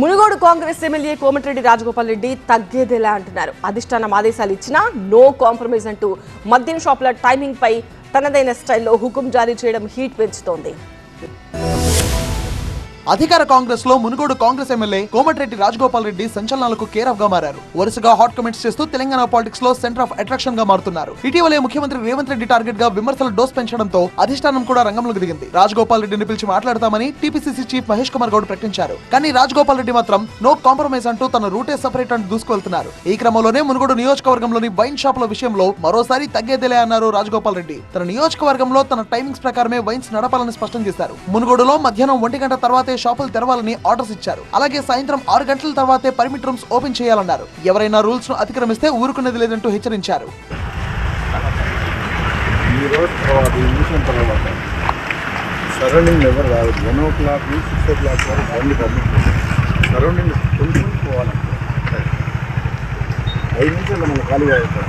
Munugode Congress MLA Komatireddy Rajagopal Reddy తగ్గేదేలా అంటున్నారు. అధిష్టానం ఆదేశాలు ఇచ్చినా నో కాంప్రమైజ్ అంటూ మద్యం షాపుల టైమింగ్ పై తనదైన స్టైల్లో హుకుం జారీ చేయడం హీట్ పెంచుతోంది. అధికార కాంగ్రెస్ లో మునుగోడు కాంగ్రెస్ ఎమ్మెల్యే కోమటిరెడ్డి రాజగోపాల్ రెడ్డి సంచలనాలకు కేర్ ఆఫ్ గా మారారు. వరుసగా హాట్ కమెంట్స్ చేస్తూ తెలంగాణ పాలిటిక్స్ లో సెంటర్ ఆఫ్ అట్రాక్షన్ గా మారుతున్నారు. ఇటీవలే ముఖ్యమంత్రి రేవంత్ రెడ్డి టార్గెట్ గా విమర్శల డోస్ పెంచడంతో అధిష్టానం కూడా రంగంలోకి దిగింది. రాజగోపాల్ రెడ్డిని పిలిచి మాట్లాడతామని టీపీసీసీ చీఫ్ మహేష్ కుమార్ గౌడ్ ప్రకటించారు. కానీ రాజగోపాల్ రెడ్డి మాత్రం నో కాంప్రమైజ్ అంటూ తన రూటే సెపరేట్ అంటూ దూసుకువెళ్తున్నారు. ఈ క్రమంలోనే మునుగోడు నియోజకవర్గంలోని వైన్ షాపుల విషయంలో మరోసారి తగ్గేదేలే అన్నారు రాజగోపాల్ రెడ్డి. తన నియోజకవర్గంలో తన టైమింగ్స్ ప్రకారమే వైన్స్ నడపాలని స్పష్టం చేశారు. మునుగోడులో మధ్యాహ్నం 1 గంట తర్వాతే షాపులు తెరవాలని ఆర్డర్స్ ఇచ్చారు. అలాగే సాయంత్రం 6 గంటల తర్వాతే పర్మిట్ రూమ్స్ ఓపెన్ చేయాలన్నారు. ఎవరైనా రూల్స్ ను అతిక్రమిస్తే ఊరుకునేది లేదంటూ హెచ్చరించారు. సరౌండింగ్ ఎవరు రాదు. 1 o'clock 6 o'clock వరకు బండి పర్మిట్ సరౌండింగ్ కొంచెం పోవాలంటే 5 నిమిషాలు మనం ఖాళీగా అవుతాం.